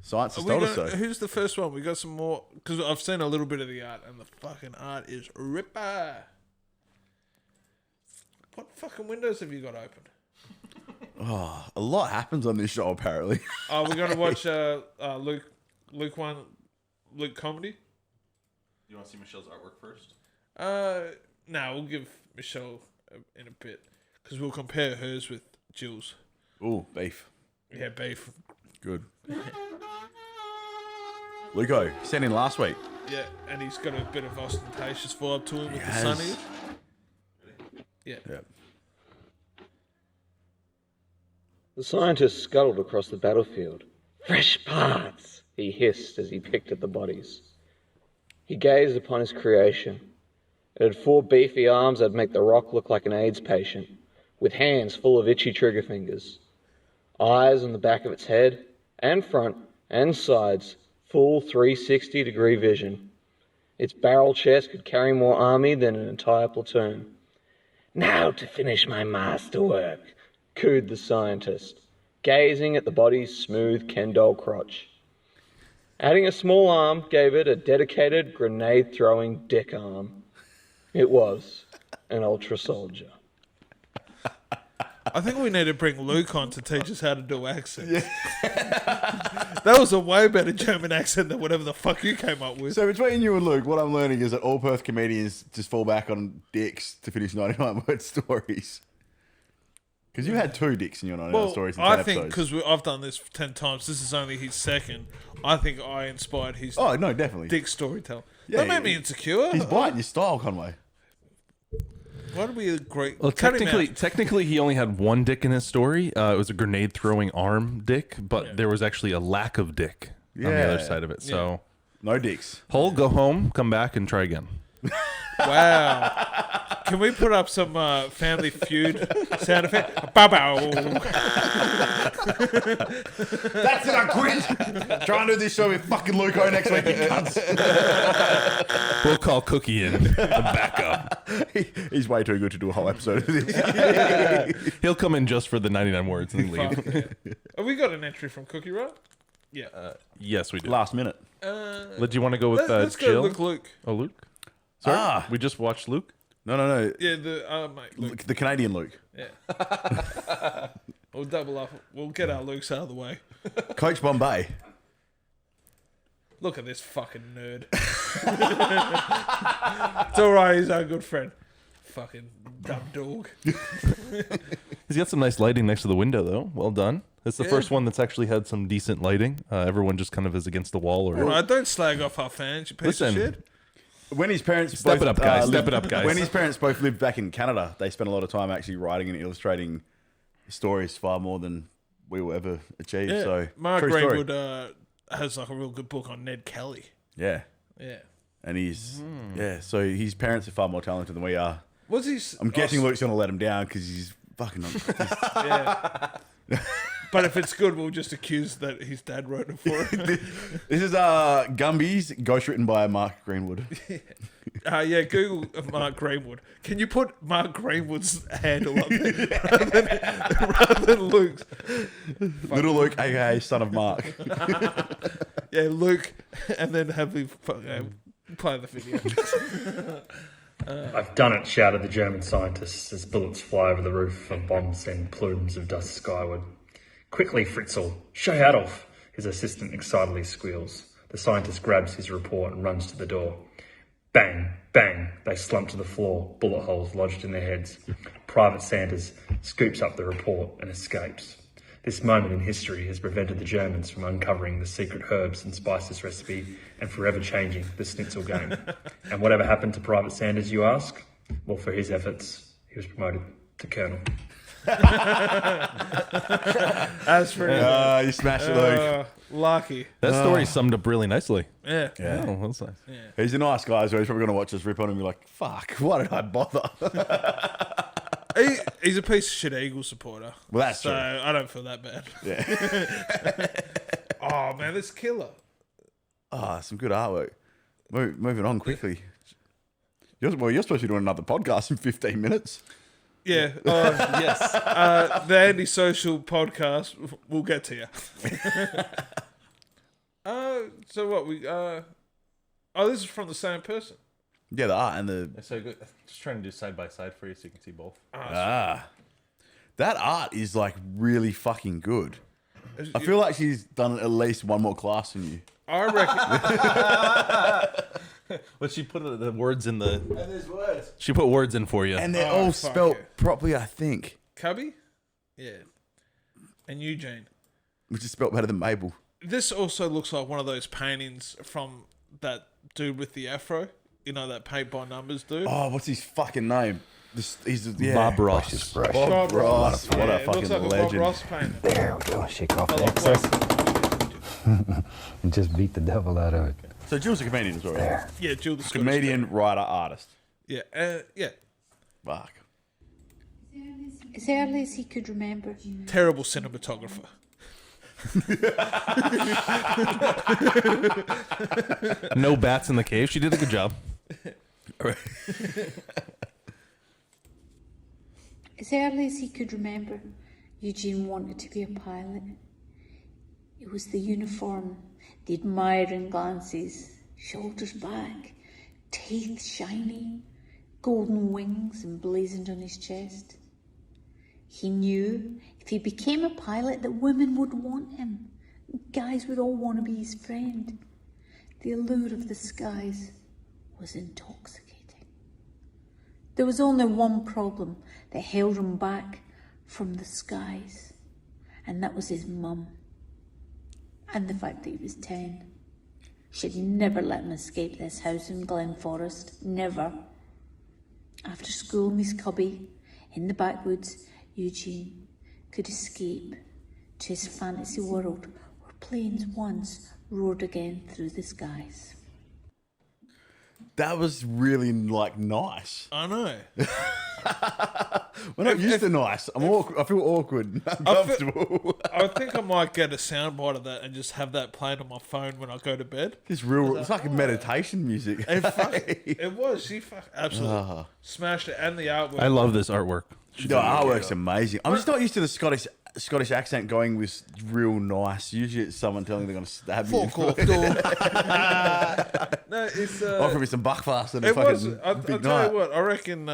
Science has told us so. Who's the first one? We got some more because I've seen a little bit of the art, and the fucking art is ripper. What fucking windows have you got open? A lot happens on this show, apparently. Oh, we're gonna watch Luke comedy. You want to see Michelle's artwork first? No, we'll give Michelle in a bit because we'll compare hers with Jill's. Ooh, beef. Yeah, beef. Good. Luco, sent in last week. Yeah, and he's got a bit of ostentatious vibe to him with the Yes. sunny. Yeah. Yep. The scientist scuttled across the battlefield. "Fresh parts," he hissed as he picked at the bodies. He gazed upon his creation. It had 4 beefy arms that'd make the Rock look like an AIDS patient, with hands full of itchy trigger fingers. Eyes on the back of its head, and front, and sides, full 360-degree vision. Its barrel chest could carry more army than an entire platoon. "Now to finish my masterwork," cooed the scientist, gazing at the body's smooth Ken doll crotch. Adding a small arm gave it a dedicated grenade-throwing dick arm. It was an ultra soldier. I think we need to bring Luke on to teach us how to do accents. Yeah. That was a way better German accent than whatever the fuck you came up with. So between you and Luke, what I'm learning is that all Perth comedians just fall back on dicks to finish 99-word stories. Because you had 2 dicks in your 99 stories in 10 I think episodes. because I've done this 10 times, this is only his second. I think I inspired his Oh, no, definitely. dick storytelling. Yeah, Don't make me insecure. He's biting your style, Conway. Why do we agree? Well, Cut him out. technically, he only had 1 dick in his story. It was a grenade-throwing arm dick, but there was actually a lack of dick on the other Yeah. side of it. So, No dicks. Hull, go home, come back, and try again. Wow. Can we put up some Family Feud sound effect? Bow. That's it, I quit. Try and do this show with fucking Luco next week, you cunts. We'll call Cookie in and back up. He's way too good to do a whole episode of this. He'll come in just for the 99 words and leave. Fuck, yeah. Have we got an entry from Cookie, right? Yeah. Yes, we do. Last minute. Do you want to go with Let's Jill? go with Luke. Oh, Luke? Sorry? Ah. We just watched Luke? No. Yeah, mate, Luke. The Canadian Luke. Yeah. We'll double up. We'll get our Lukes out of the way. Coach Bombay. Look at this fucking nerd. It's alright, he's our good friend. Fucking dumb dog. He's got some nice lighting next to the window, though. Well done. It's the first one that's actually had some decent lighting. Everyone just kind of is against the wall. Or Alright, don't slag off our fans, you piece of Listen. shit. When his parents Step both, it up, guys. Step lived- it up, guys. When his parents both lived back in Canada, they spent a lot of time actually writing and illustrating stories far more than we will ever achieve. Yeah. So Mark true story. Greenwood has like a real good book on Ned Kelly. Yeah, Yeah. and he's So his parents are far more talented than we are. What's his? I'm guessing Luke's gonna let him down because he's fucking. Yeah. But if it's good, we'll just accuse that his dad wrote it for him. This is Gumby's, ghostwritten by Mark Greenwood. Yeah, Google Mark Greenwood. Can you put Mark Greenwood's handle up there rather than Luke's? Little Luke, aka son of Mark. Yeah, Luke, and then have me play the video. "I've done it," shouted the German scientists as bullets fly over the roof and bombs send plumes of dust skyward. "Quickly, Fritzl, show Adolf," his assistant excitedly squeals. The scientist grabs his report and runs to the door. Bang, bang, they slump to the floor, bullet holes lodged in their heads. Private Sanders scoops up the report and escapes. This moment in history has prevented the Germans from uncovering the secret herbs and spices recipe and forever changing the schnitzel game. And whatever happened to Private Sanders, you ask? Well, for his efforts, he was promoted to colonel. As for You smashed it, Luke. lucky. That story summed up really nicely. Yeah. Oh, that's nice. He's a nice guy, so he's probably going to watch us rip on him and be like, fuck, why did I bother? He's a piece of shit Eagle supporter. Well, that's so true. I don't feel that bad. Yeah. Oh man, this killer. Some good artwork. Moving on quickly. You're supposed to be doing another podcast in 15 minutes. Yeah. Yes. The antisocial podcast. We'll get to you. So what we? Oh, this is from the same person. Yeah, the art and the... So good. Just trying to do side by side for you so you can see both. The That art is like really fucking good. I feel like she's done at least one more class than you. I reckon. But she put the words in the. And there's words. She put words in for you. And they're Oh, all fuck spelt it. properly, I think. Cubby? Yeah. And Eugene. Which is spelt better than Mabel. This also looks like one of those paintings from that dude with the afro. You know, that paint by numbers dude? Oh, what's his fucking name? Bob Ross. Bob Ross. What a it fucking looks like a legend. Bob Ross painting. There we go. Shake off I the like excess wax. and just beat the devil out of it. So Jill's a comedian as well, right? There. Yeah, Jill the Scottish Comedian, painter. writer, artist. Yeah, yeah. Fuck. As early as he could remember. Terrible cinematographer. No bats in the cave. She did a good job. As early as he could remember, Eugene wanted to be a pilot. It was the uniform, the admiring glances, shoulders back, teeth shiny, golden wings emblazoned on his chest. He knew if he became a pilot that women would want him. Guys would all want to be his friend. The allure of the skies was intoxicating. There was only one problem that held him back from the skies, and that was his mum. And the fact that he was 10. She'd never let him escape this house in Glen Forest. Never. After school, Miss Cubby, in the backwoods, Eugene could escape to his fantasy world where planes once roared again through the skies. That was really like nice. I know. We're not used to nice. I feel awkward and uncomfortable. I think I might get a soundbite of that and just have that playing on my phone when I go to bed. It's real. It's like meditation music. It was. She absolutely smashed it, and the artwork. I love this artwork. The artwork's amazing. I'm just not used to the Scottish accent going with real nice. Usually it's someone telling they're going to stab you. Fuck off, dog. No, it's. Offer me some buckfast and a It was. fucking I'll big tell night. you what. I reckon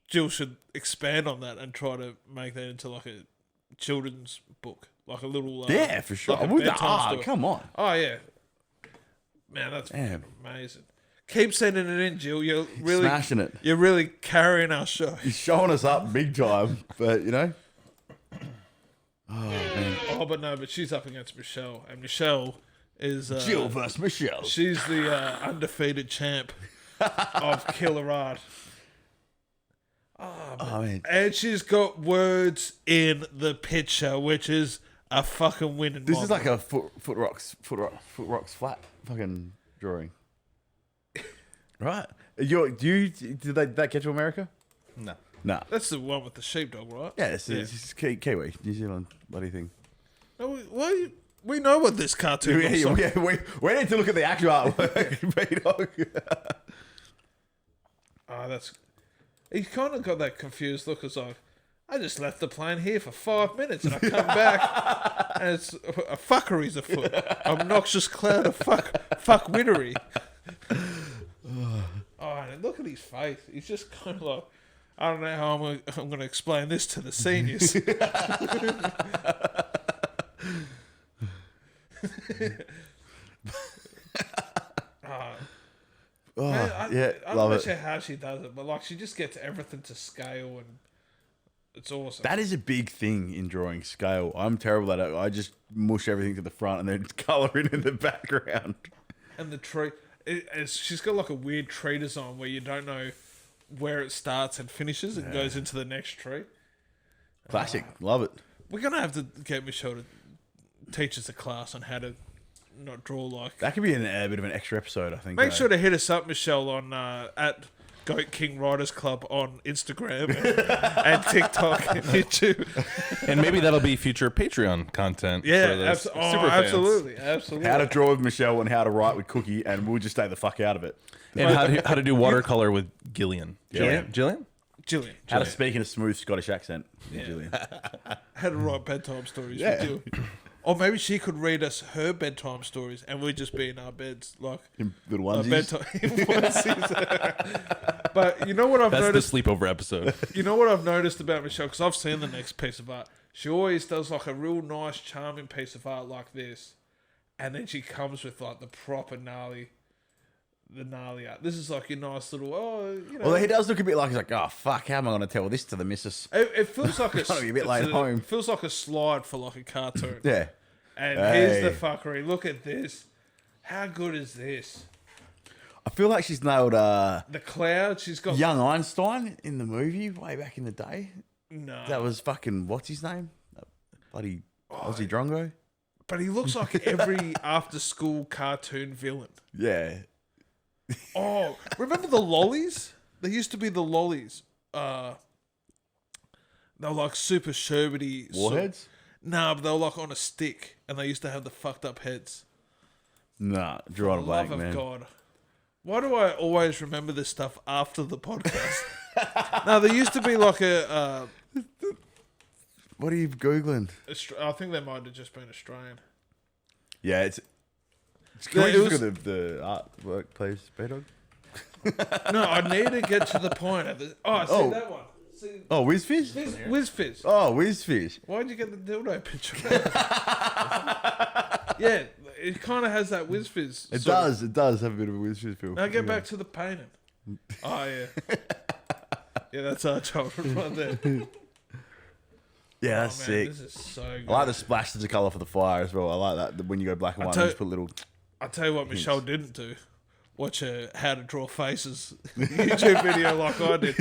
Jill should expand on that and try to make that into like a children's book, like a little. Yeah, for sure. like a With the bedtime art, story. come on. Oh yeah, man, that's Damn. amazing. Keep sending it in, Jill. You're really Smashing it. You're really carrying our show. He's showing us up big time, but you know. Oh man, Oh, but she's up against Michelle, and Michelle is Jill versus Michelle. She's the undefeated champ of killer art. Oh man, And she's got words in the picture, which is a fucking winning. this is model. like a foot rocks flat fucking drawing. Right? Did that get to America? No. No. That's the one with the sheepdog, right? Yeah, it's Kiwi, New Zealand bloody thing. No, we know what this cartoon looks like. We need to look at the actual artwork. B-Dog. Oh, that's. He kind of got that confused look. As like, I just left the plane here for 5 minutes and I come back and it's a fuckery's afoot. Obnoxious cloud of fuckwittery. Oh, and look at his face. He's just kind of like, I don't know how I'm going to explain this to the seniors. Yeah, I love don't know it. how she does it, but like she just gets everything to scale and it's awesome. That is a big thing in drawing scale. I'm terrible at it. I just mush everything to the front and then colour in the background. And the tree, she's got like a weird tree design where you don't know where it starts and finishes and goes into the next tree. Classic. Love it. We're going to have to get Michelle to teach us a class on how to not draw like... That could be a bit of an extra episode, I think. Make sure to hit us up, Michelle, on at Goat King Writers Club on Instagram and TikTok and YouTube. And maybe that'll be future Patreon content. Yeah, for the super fans. absolutely. How to draw with Michelle and how to write with Cookie, and we'll just stay the fuck out of it. And how to do watercolor with Gillian. Yeah. Gillian? Jillian. How to speak in a smooth Scottish accent. Yeah. Julian. How to write bedtime stories Yeah. with you. Or maybe she could read us her bedtime stories and we'd just be in our beds like Little a onesies. bedtime onesies. But you know what I've That's noticed? the sleepover episode. You know what I've noticed about Michelle? Because I've seen the next piece of art. She always does like a real nice, charming piece of art like this. And then she comes with like the proper gnarly art. This is like your nice little, Well, he does look a bit like he's like, oh fuck, how am I going to tell this to the missus? It feels like Gotta be a bit late home. It feels like a slide for like a cartoon. Yeah. And Hey. here's the fuckery. Look at this. How good is this? I feel like she's nailed The cloud. She's got young Einstein in the movie way back in the day. no. That was fucking, what's his name? That bloody Aussie Drongo? But he looks like every after-school cartoon villain. Yeah. Oh, remember the lollies? There used to be the lollies. They were like super sherbety. Warheads? Nah, but they were like on a stick, and they used to have the fucked up heads. Nah, draw on a blank, Love man. of God. Why do I always remember this stuff after the podcast? No, there used to be like a... What are you Googling? I think they might have just been Australian. Yeah, it's... Yeah, Can we it just was- look at the artwork, please, B-Dog? No, I need to get to the point. Of the, I see Oh. that one. See, Oh, Whizfish? Whizfizz. Oh, Whizfish. Why'd you get the dildo picture? Yeah, it kind of has that Whizfizz. It sort of- does have a bit of a Whizfish feel. Now get back to the painting. Oh, yeah. Yeah, that's our childhood right there. Yeah, Oh, that's man, sick. this is so good. I like the splashes of colour for the fire as well. I like that when you go black and white, tell- and just put little... I'll tell you what Michelle didn't do. Watch a How to Draw Faces YouTube video like I did.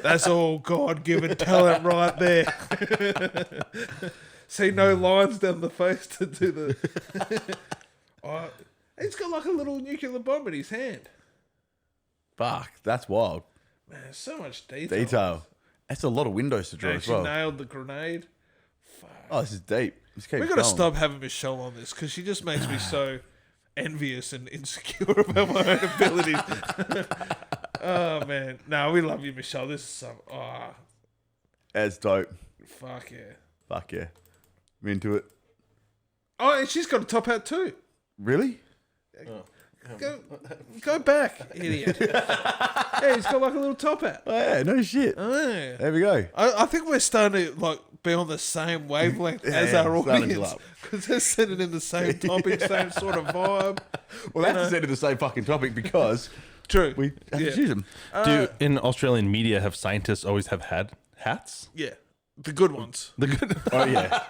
That's all God-given talent right there. See no lines down the face to do the... Oh, he's got like a little nuclear bomb in his hand. Fuck, that's wild. Man, so much detail. Detail. That's a lot of windows to draw And as she well. nailed the grenade. Oh, this is deep. Let's keep We got to going. stop having Michelle on this because she just makes me so envious and insecure about my own abilities. Oh, man. No, we love you, Michelle. This is some... Oh, That's dope. fuck yeah. Fuck yeah. I'm into it. Oh, and she's got a top hat too. Really? Go back, idiot. Yeah, he's got like a little top hat. Oh, yeah, no shit. Oh, yeah. There we go. I think we're starting to like be on the same wavelength as Yeah, our starting to audience up. because they're sending in the same topic, same sort of vibe. Well, that's instead of the same fucking topic because True. we have Yeah. to choose them. Do in Australian media have scientists always have had hats? Yeah, the good ones. The good. Oh, yeah.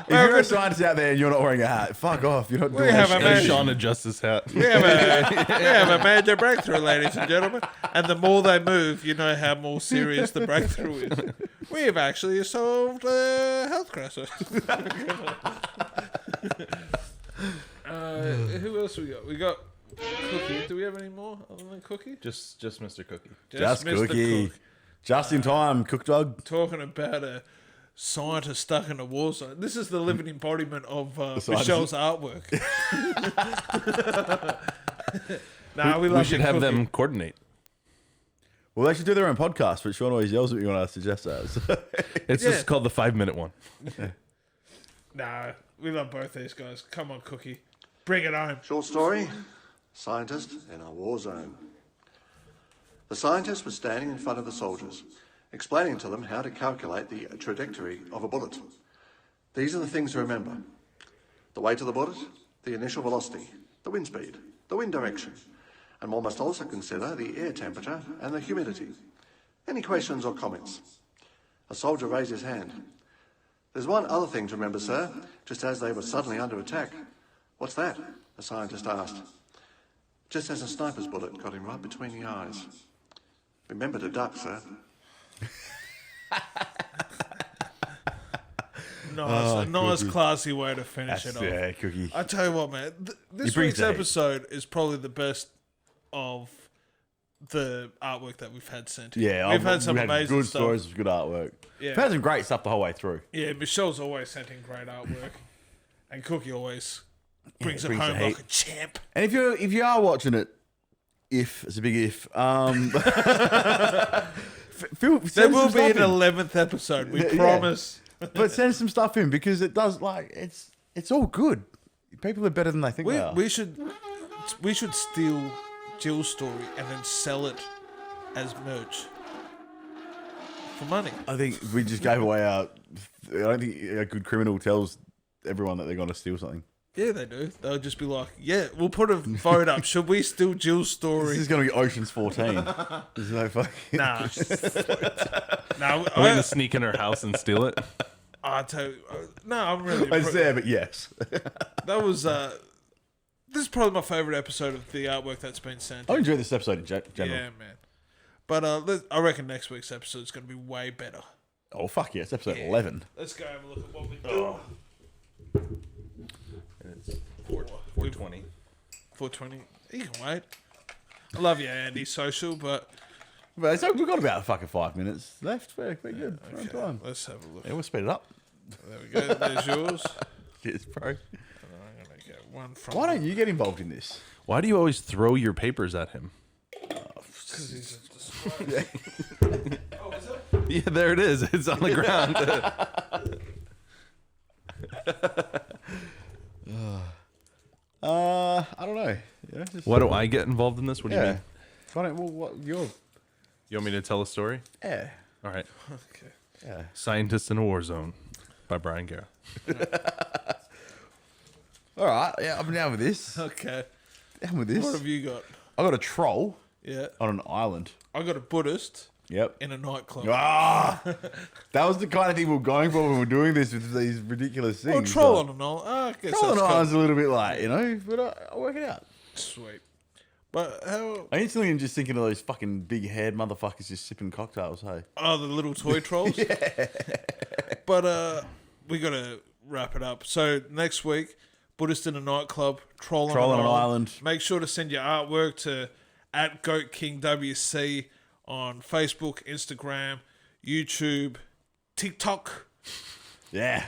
If you're a scientist out there and you're not wearing a hat, fuck off. You're not doing have a shit. man- Sean adjusts his hat. We have a major breakthrough, ladies and gentlemen. And the more they move, you know how more serious the breakthrough is. We've actually solved a health crisis. Who else we got? We got Cookie. Do we have any more other than Cookie? Just Mr. Cookie. Just Mr. Cookie. Cook. Just in time, Cook Dog. Talking about a scientist stuck in a war zone. This is the living embodiment of scientist. Michelle's artwork. Nah, we love We should you, have Cookie. them coordinate. Well, they should do their own podcast, but Sean always yells at me when I suggest that. So. It's Yeah. just called the 5-minute one. Nah, we love both these guys. Come on, Cookie. Bring it home. Short story, scientist in a war zone. The scientist was standing in front of the soldiers, explaining to them how to calculate the trajectory of a bullet. These are the things to remember. The weight of the bullet, the initial velocity, the wind speed, the wind direction, and one must also consider the air temperature and the humidity. Any questions or comments? A soldier raised his hand. There's one other thing to remember, sir, just as they were suddenly under attack. What's that? The scientist asked. Just as a sniper's bullet got him right between the eyes. Remember to duck, sir. Nice, classy way to finish That's, it off. yeah, Cookie. I tell you what, man. This brings week's the heat. episode is probably the best of the artwork that we've had sent in. Yeah, we've had some we had amazing good stuff. stories, good artwork. Yeah. We've had some great stuff the whole way through. Yeah, Michelle's always sent in great artwork, and Cookie always brings it brings home the like heat. a champ. And if you are watching it, if it's a big if, There will be an 11th episode. We Yeah. promise. but send some stuff in because it does it's all good. People are better than they think they are. We should steal Jill's story and then sell it as merch for money. I think we just gave away our. I don't think a good criminal tells everyone that they're going to steal something. Yeah, they do. They'll just be like, "Yeah, we'll put a vote up. Should we steal Jill's story?" This is going to be Ocean's 14. There's no fucking. Nah, no. I'm going to sneak in her house and steal it. I tell you, no, I'm really. It's there, but yes. That was. This is probably my favorite episode of the artwork that's been sent. I enjoyed this episode in general. Yeah, man. But I reckon next week's episode is going to be way better. Oh, fuck yeah. It's episode 11. Let's go have a look at what we're doing. It's 420. 420. You can wait. I love you, Andy Social, but But so we've got about fucking 5 minutes left. We're good. We're on okay, time. let's have a look. Yeah, we'll speed it up. There we go. There's yours. Cheers, bro. And I'm going to get one from. Why don't you get involved in this? Why do you always throw your papers at him? Because he's a Oh, is it? Yeah, there it is. It's on the ground. I don't know. Yeah, just, Why do I get involved in this? What do you Yeah. mean? Why don't, well, what, you're, You want me to tell a story? yeah. All right. Okay. Yeah. Scientist in a War Zone by Brian Guerra. All right. Yeah, I'm down with this. Okay. Down with this. What have you got? I got a troll Yeah. on an island. I got a Buddhist Yep. in a nightclub. Ah, that was the kind of thing we were going for when we were doing this with these ridiculous things. Well, troll on an island. I guess Troll on that's an kind island's a little bit like, but I'll work it out. of sweet. But how... I instantly am just thinking of those fucking big-haired motherfuckers just sipping cocktails, hey? Oh, the little toy trolls? Yeah. But we got to wrap it up. So next week, Buddhist in a nightclub, troll on an island. Make sure to send your artwork to @GoatKingWC on Facebook, Instagram, YouTube, TikTok. Yeah.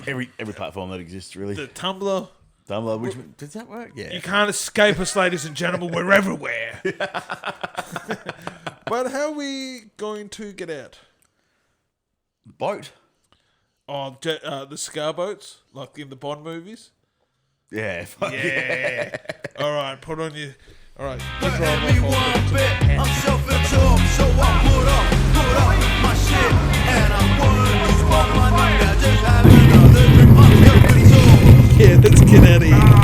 Every platform that exists, really. The Tumblr. Tumblr, which does that work? Yeah. You can't escape us, ladies and gentlemen. We're everywhere. But how are we going to get out? Boat. Oh, the scar boats, like in the Bond movies. Yeah. Fuck Yeah. All right, put on your. All right. But everyone bet I'm self-absorbed, so I put up my shit, and I'm gonna use one my money. I just have another drink. I'm self-absorbed. Yeah, let's get out of here.